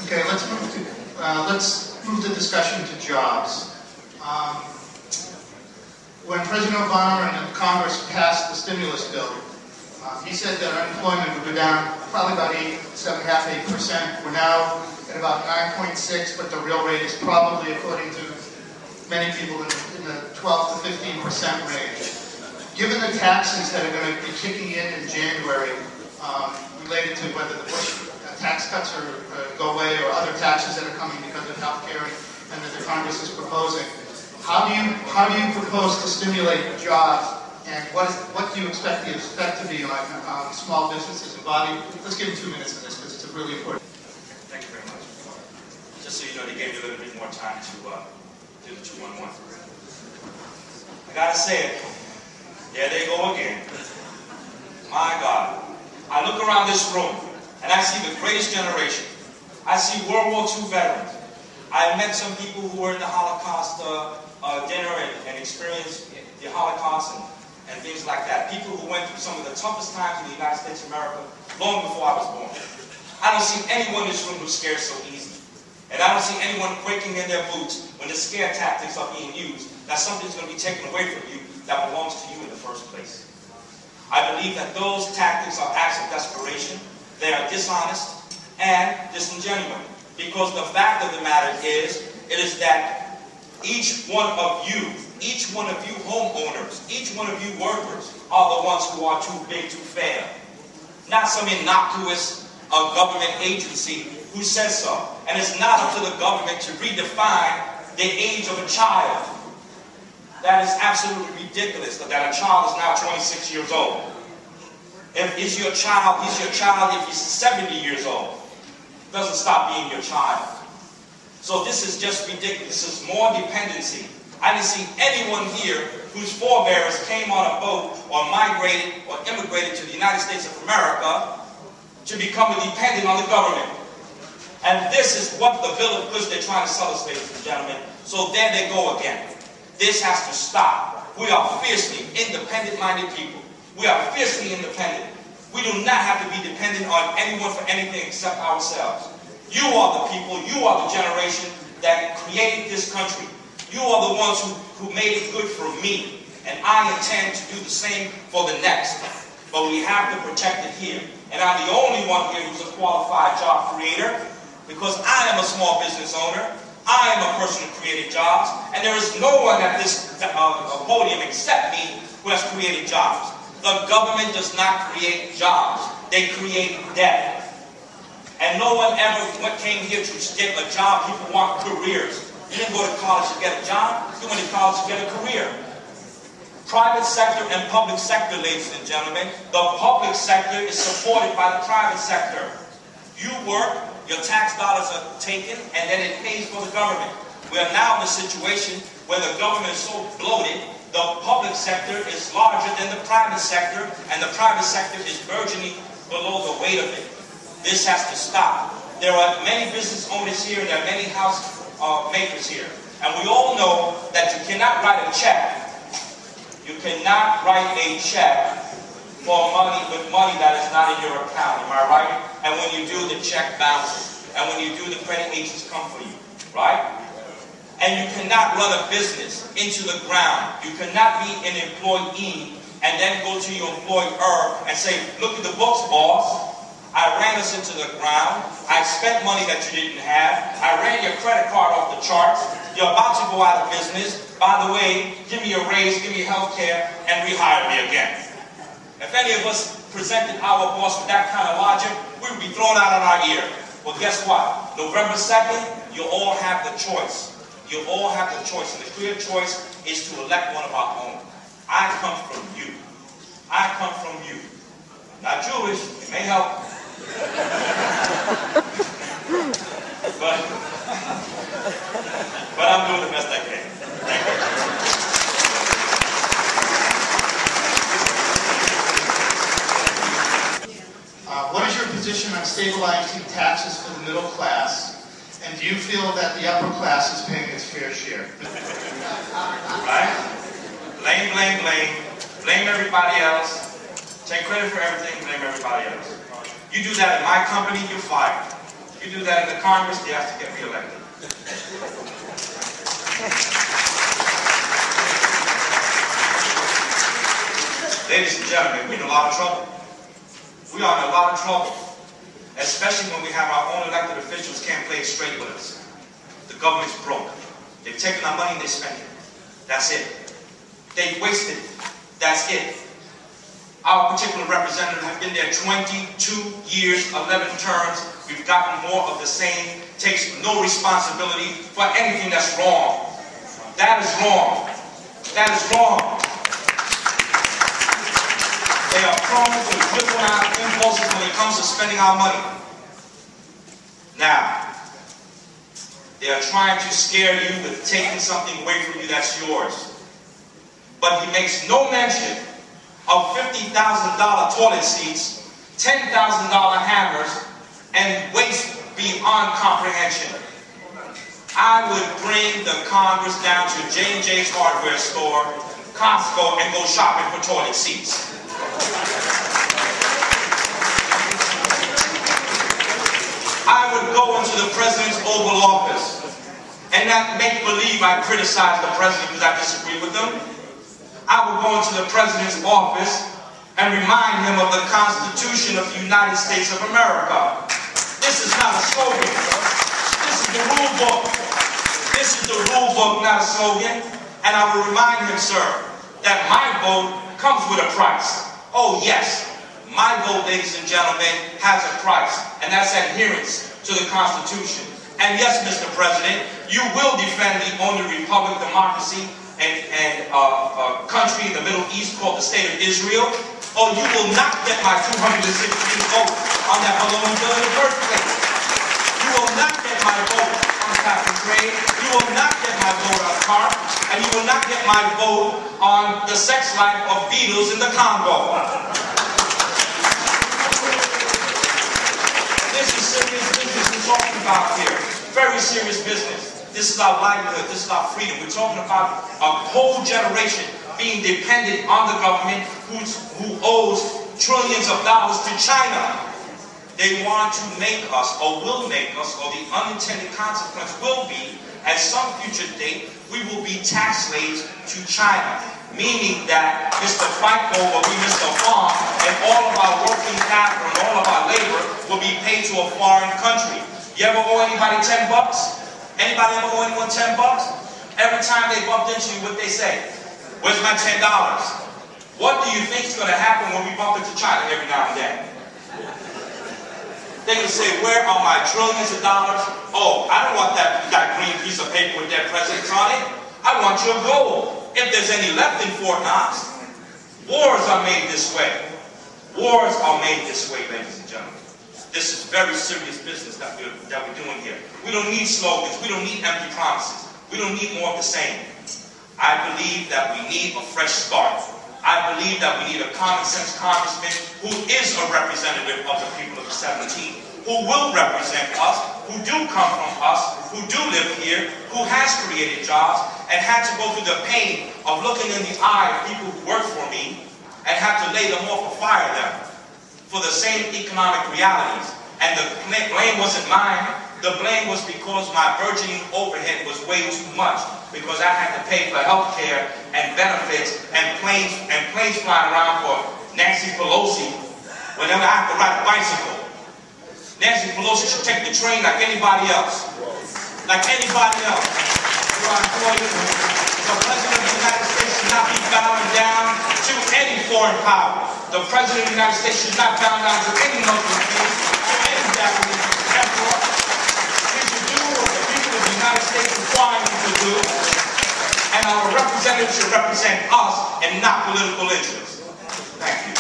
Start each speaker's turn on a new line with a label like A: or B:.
A: Okay, let's move the discussion to jobs. When President Obama and Congress passed the stimulus bill, he said that unemployment would go down probably about 7.5–8%. We're now at about 9.6%, but the real rate is probably, according to many people, in the 12 to 15% range. Given the taxes that are going to be kicking in January, related to whether the Bush tax cuts go away or other taxes that are coming because of health care and that the Congress is proposing, how do you propose to stimulate jobs, and what do you expect the effect to be on small businesses? And Bobby, let's give him 2 minutes on this because it's really important.
B: Thank you very much. Just so you know, they gave me a little bit more time to do the 2-1-1. I gotta say it. There they go again. My God. I look around this room and I see the greatest generation. I see World War II veterans. I met some people who were in the Holocaust dinner and experienced the Holocaust and things like that. People who went through some of the toughest times in the United States of America long before I was born. I don't see anyone in this room who's scared so easy. And I don't see anyone quaking in their boots when the scare tactics are being used, that something's going to be taken away from you that belongs to you in the first place. I believe that those tactics are acts of desperation. They are dishonest and disingenuous. Because the fact of the matter is, it is that each one of you homeowners, each one of you workers are the ones who are too big to fail. Not some innocuous government agency who says so. And it's not up to the government to redefine the age of a child. That is absolutely ridiculous that a child is now 26 years old. If he's your child if he's 70 years old. Doesn't stop being your child. So this is just ridiculous. This is more dependency. I didn't see anyone here whose forebears came on a boat or migrated or immigrated to the United States of America to become a dependent on the government. And this is what the bill of goods they're trying to sell us, ladies and gentlemen. So there they go again. This has to stop. We are fiercely independent-minded people. We are fiercely independent. We do not have to be dependent on anyone for anything except ourselves. You are the people, you are the generation that created this country. You are the ones who made it good for me. And I intend to do the same for the next. But we have to protect it here. And I'm the only one here who's a qualified job creator, because I am a small business owner. I am a person who created jobs, and there is no one at this podium except me who has created jobs. The government does not create jobs. They create debt. And no one ever came here to get a job. People want careers. You didn't go to college to get a job. You went to college to get a career. Private sector and public sector, ladies and gentlemen. The public sector is supported by the private sector. You work, your tax dollars are taken, and then it pays for the government. We are now in a situation where the government is so bloated, the public sector is larger than the private sector, and the private sector is burgeoning below the weight of it. This has to stop. There are many business owners here, and there are many house makers here. And we all know that you cannot write a check. You cannot write a check for money that is not in your account, am I right? And when you do, the check bounces. And when you do, the credit agents come for you, right? And you cannot run a business into the ground. You cannot be an employee and then go to your employer and say, look at the books, boss. I ran us into the ground. I spent money that you didn't have. I ran your credit card off the charts. You're about to go out of business. By the way, give me a raise, give me health care, and rehire me again. If any of us presented our boss with that kind of logic, we would be thrown out of our ear. Well, guess what? November 2nd, you all have the choice. You all have the choice, and the clear choice is to elect one of our own. I come from you. I come from you. Not Jewish, it may help. but I'm doing the best I can. Thank you.
A: What is your position on stabilizing taxes for the middle class? And do you feel that the upper class is paying its fair share?
B: Right? Blame, blame, blame. Blame everybody else. Take credit for everything, blame everybody else. You do that in my company, you're fired. You do that in the Congress, they have to get reelected. Ladies and gentlemen, we're in a lot of trouble. We are in a lot of trouble. Especially when we have our own elected officials can't play it straight with us. The government's broke. They've taken our money and they spend it. That's it. They've wasted it. That's it. Our particular representative has been there 22 years, 11 terms. We've gotten more of the same. Takes no responsibility for anything that's wrong. That is wrong. That is wrong. They are prone to juvenile impulses when it comes to spending our money. Now, they are trying to scare you with taking something away from you that's yours. But he makes no mention of $50,000 toilet seats, $10,000 hammers, and waste beyond comprehension. I would bring the Congress down to J&J's hardware store, Costco, and go shopping for toilet seats. I would go into the president's Oval Office and not make believe I criticize the president because I disagree with them. I would go into the president's office and remind him of the Constitution of the United States of America. This is not a slogan. This is the rule book. This is the rule book, not a slogan. And I will remind him, sir, that my vote comes with a price. Oh yes, my vote, ladies and gentlemen, has a price, and that's adherence to the Constitution. And yes, Mr. President, you will defend the only republic, democracy, and country in the Middle East called the State of Israel. Oh, you will not get my 216 votes on that balloon bill in the first place. You will not get my vote on cap and trade. You will not get my vote on CARP. And you will not get my vote on the sex life of beetles in the Congo. This is serious business we're talking about here. Very serious business. This is our livelihood. This is our freedom. We're talking about a whole generation being dependent on the government who owes trillions of dollars to China. They want to make us, or will make us, or the unintended consequence will be, at some future date, we will be tax slaves to China. Meaning that Mr. FIFO will be Mr. Farm, and all of our working capital and all of our labor will be paid to a foreign country. You ever owe anybody 10 bucks? Anybody ever owe anyone 10 bucks? Every time they bumped into you, what they say? Where's my $10? What do you think is going to happen when we bump into China every now and then? They can say, where are my trillions of dollars? Oh, I don't want that green piece of paper with that president on it. I want your gold. If there's any left in Fort Knox. Wars are made this way. Wars are made this way, ladies and gentlemen. This is very serious business that we're doing here. We don't need slogans. We don't need empty promises. We don't need more of the same. I believe that we need a fresh start. I believe that we need a common sense congressman who is a representative of the people of the 17, who will represent us, who do come from us, who do live here, who has created jobs, and had to go through the pain of looking in the eye of people who work for me and have to lay them off or fire them for the same economic realities. And the blame wasn't mine. The blame was because my burgeoning overhead was way too much, because I had to pay for health care and benefits and planes flying around for Nancy Pelosi whenever I have to ride a bicycle. Nancy Pelosi should take the train like anybody else. Like anybody else. The President of the United States should not be bowing down to any foreign power. The President of the United States should not bow down to any Muslim king, to any Japanese emperor. He should do what the people of the United States require him to do. And our representatives should represent us and not political interests. Thank you.